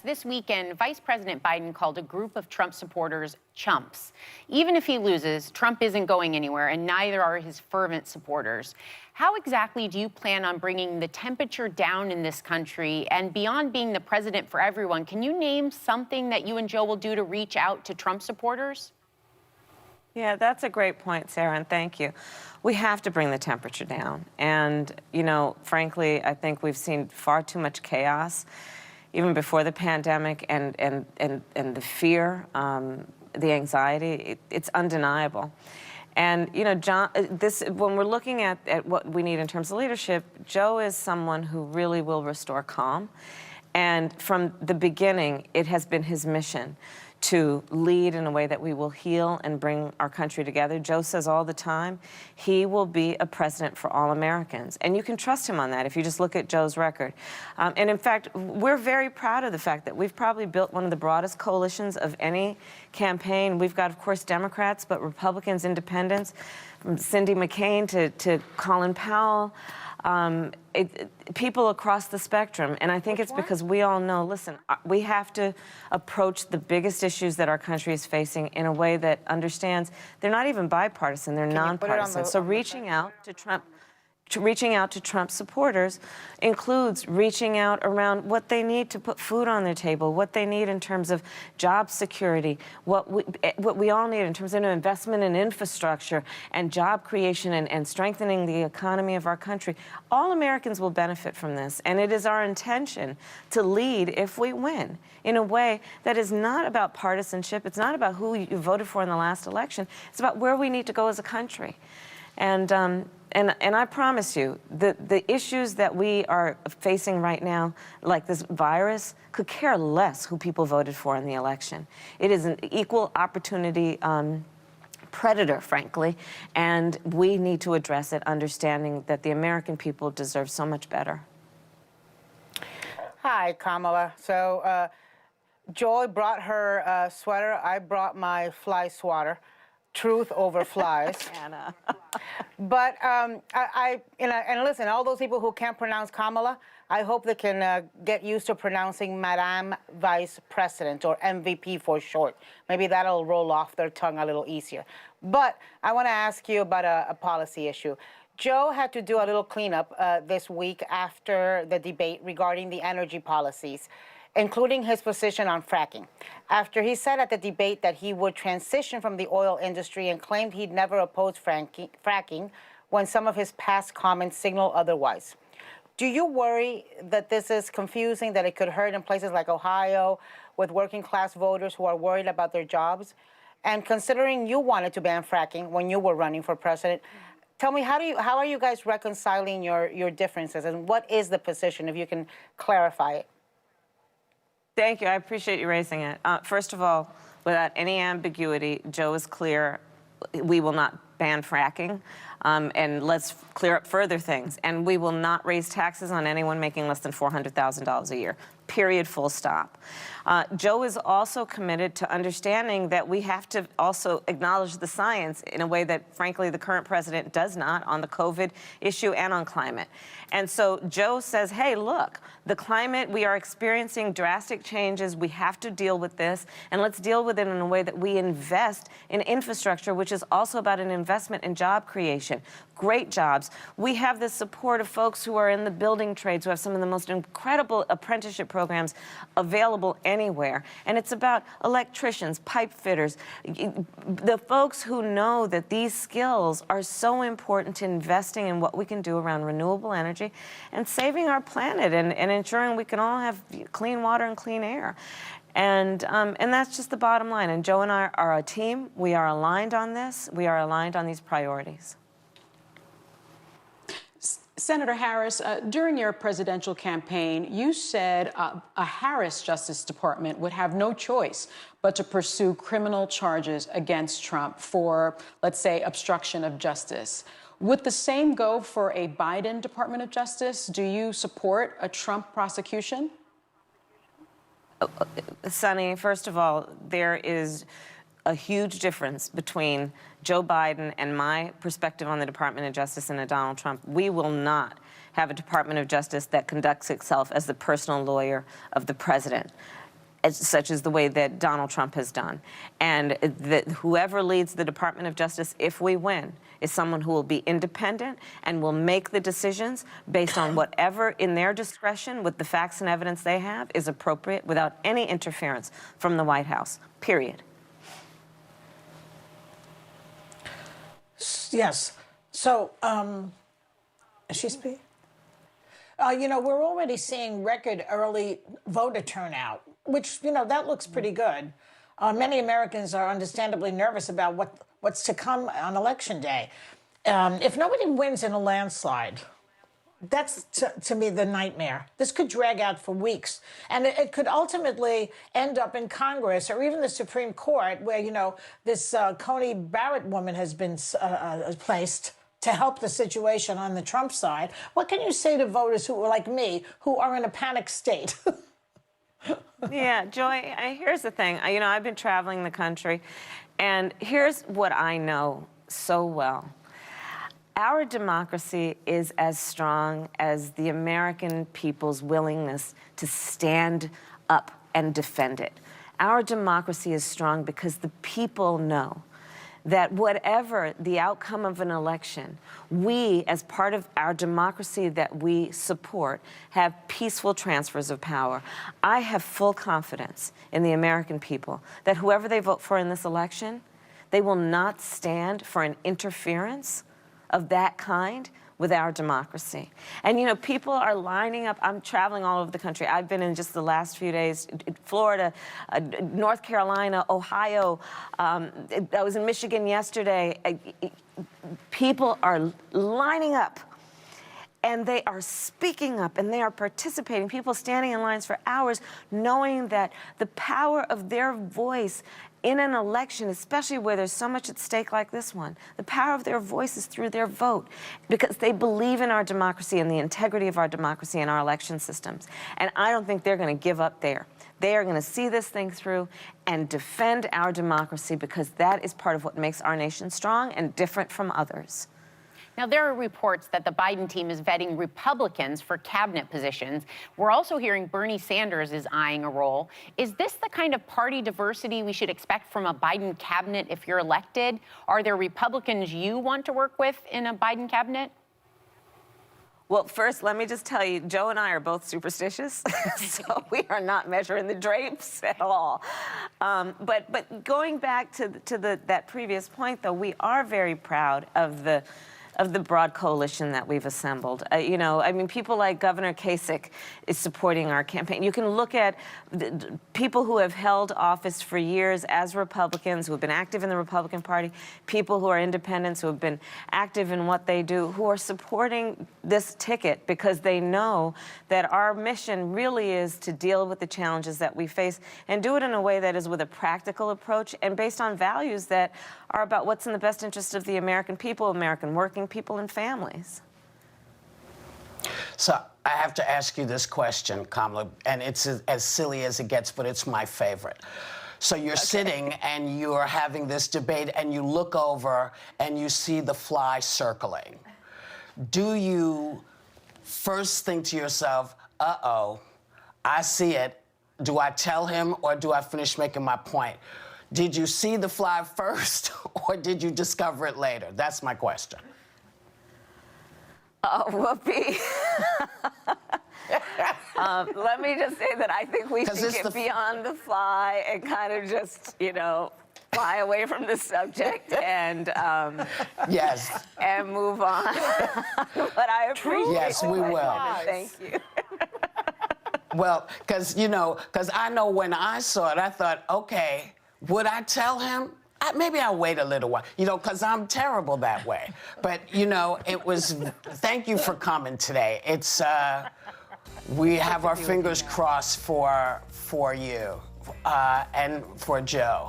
This weekend, Vice President Biden called a group of Trump supporters chumps. Even if he loses, Trump isn't going anywhere, and neither are his fervent supporters. How exactly do you plan on bringing the temperature down in this country? And beyond being the president for everyone, can you name something that you and Joe will do to reach out to Trump supporters? Yeah, that's a great point, Sarah, and thank you. We have to bring the temperature down. And, you know, frankly, I think we've seen far too much chaos, even before the pandemic, and the fear, the anxiety, it's undeniable. And, you know, when we're looking at what we need in terms of leadership, Joe is someone who really will restore calm. And from the beginning, it has been his mission to lead in a way that we will heal and bring our country together. Joe says all the time, he will be a president for all Americans. And you can trust him on that if you just look at Joe's record. And in fact, we're very proud of the fact that we've probably built one of the broadest coalitions of any campaign. We've got, of course, Democrats, but Republicans, independents, from Cindy McCain to Colin Powell. People across the spectrum, and I think it's because we all know, listen, we have to approach the biggest issues that our country is facing in a way that understands they're not even bipartisan, they're nonpartisan. So reaching out to Trump supporters includes reaching out around what they need to put food on their table, what they need in terms of job security, what we all need in terms of investment in infrastructure and job creation and strengthening the economy of our country. All Americans will benefit from this, and it is our intention to lead if we win in a way that is not about partisanship. It's not about who you voted for in the last election. It's about where we need to go as a country. And I promise you, the issues that we are facing right now, like this virus, could care less who people voted for in the election. It is an equal opportunity predator, frankly, and we need to address it, understanding that the American people deserve so much better. Hi, Kamala. So Joy brought her sweater. I brought my fly swatter. Truth over flies. Anna. But and listen, all those people who can't pronounce Kamala, I hope they can get used to pronouncing Madame Vice President, or MVP for short. Maybe that'll roll off their tongue a little easier. But I want to ask you about a policy issue. Joe had to do a little cleanup this week after the debate regarding the energy policies, including his position on fracking, after he said at the debate that he would transition from the oil industry and claimed he'd never opposed fracking when some of his past comments signal otherwise. Do you worry that this is confusing, that it could hurt in places like Ohio with working-class voters who are worried about their jobs? And considering you wanted to ban fracking when you were running for president, tell me, how are you guys reconciling your differences, and what is the position, if you can clarify it? Thank you. I appreciate you raising it. First of all, without any ambiguity, Joe is clear. We will not ban fracking. And let's clear up further things. And we will not raise taxes on anyone making less than $400,000 a year. Period, full stop. Joe is also committed to understanding that we have to also acknowledge the science in a way that, frankly, the current president does not on the COVID issue and on climate. And so Joe says, hey, look, the climate, we are experiencing drastic changes. We have to deal with this, and let's deal with it in a way that we invest in infrastructure, which is also about an investment in job creation. Great jobs. We have the support of folks who are in the building trades, who have some of the most incredible apprenticeship programs available anywhere. And it's about electricians, pipe fitters, the folks who know that these skills are so important to investing in what we can do around renewable energy and saving our planet and ensuring we can all have clean water and clean air. And that's just the bottom line. And Joe and I are a team. We are aligned on this. We are aligned on these priorities. Senator Harris, during your presidential campaign, you said a Harris Justice Department would have no choice but to pursue criminal charges against Trump for, let's say, obstruction of justice. Would the same go for a Biden Department of Justice? Do you support a Trump prosecution? Sonny, first of all, there is a huge difference between Joe Biden and my perspective on the Department of Justice and Donald Trump. We will not have a Department of Justice that conducts itself as the personal lawyer of the president. such as the way that Donald Trump has done. And whoever leads the Department of Justice, if we win, is someone who will be independent and will make the decisions based on whatever in their discretion, with the facts and evidence they have, is appropriate without any interference from the White House, period. Yes. So, is she speaking? We're already seeing record early voter turnout, which, that looks pretty good. Many Americans are understandably nervous about what's to come on Election Day. If nobody wins in a landslide, that's, to me, the nightmare. This could drag out for weeks. And it could ultimately end up in Congress or even the Supreme Court, where, this Coney Barrett woman has been placed to help the situation on the Trump side. What can you say to voters who are like me, who are in a panic state? Yeah, Joy, here's the thing. I've been traveling the country, and here's what I know so well. Our democracy is as strong as the American people's willingness to stand up and defend it. Our democracy is strong because the people know that whatever the outcome of an election, we, as part of our democracy that we support, have peaceful transfers of power. I have full confidence in the American people that whoever they vote for in this election, they will not stand for an interference of that kind with our democracy. And, people are lining up. I'm traveling all over the country. I've been in just the last few days, Florida, North Carolina, Ohio. I was in Michigan yesterday. People are lining up, and they are speaking up, and they are participating. People standing in lines for hours, knowing that the power of their voice in an election, especially where there's so much at stake like this one, the power of their voice is through their vote, because they believe in our democracy and the integrity of our democracy and our election systems. And I don't think they're going to give up there. They are going to see this thing through and defend our democracy, because that is part of what makes our nation strong and different from others. Now, there are reports that the Biden team is vetting Republicans for cabinet positions. We're also hearing Bernie Sanders is eyeing a role. Is this the kind of party diversity we should expect from a Biden cabinet if you're elected? Are there Republicans you want to work with in a Biden cabinet? Well, first, let me just tell you, Joe and I are both superstitious, so we are not measuring the drapes at all. But going back to that previous point, though, we are very proud of the broad coalition that we've assembled. People like Governor Kasich is supporting our campaign. You can look at people who have held office for years as Republicans, who have been active in the Republican Party, people who are independents, who have been active in what they do, who are supporting this ticket because they know that our mission really is to deal with the challenges that we face and do it in a way that is with a practical approach and based on values that are about what's in the best interest of the American people, American working people and families. So I have to ask you this question, Kamala, and it's as silly as it gets, but it's my favorite. So you're sitting and you're having this debate and you look over and you see the fly circling. Do you first think to yourself, uh-oh, I see it. Do I tell him or do I finish making my point? Did you see the fly first or did you discover it later? That's my question. Oh, whoopee. Let me just say that I think we should get beyond the fly and kind of just, fly away from the subject and yes, and move on. But I appreciate yes, we will. Thank you. Well, because I know when I saw it, I thought, okay, would I tell him? Maybe I'll wait a little while, because I'm terrible that way. But, it was, thank you for coming today. It's, we have our fingers crossed for you and for Joe.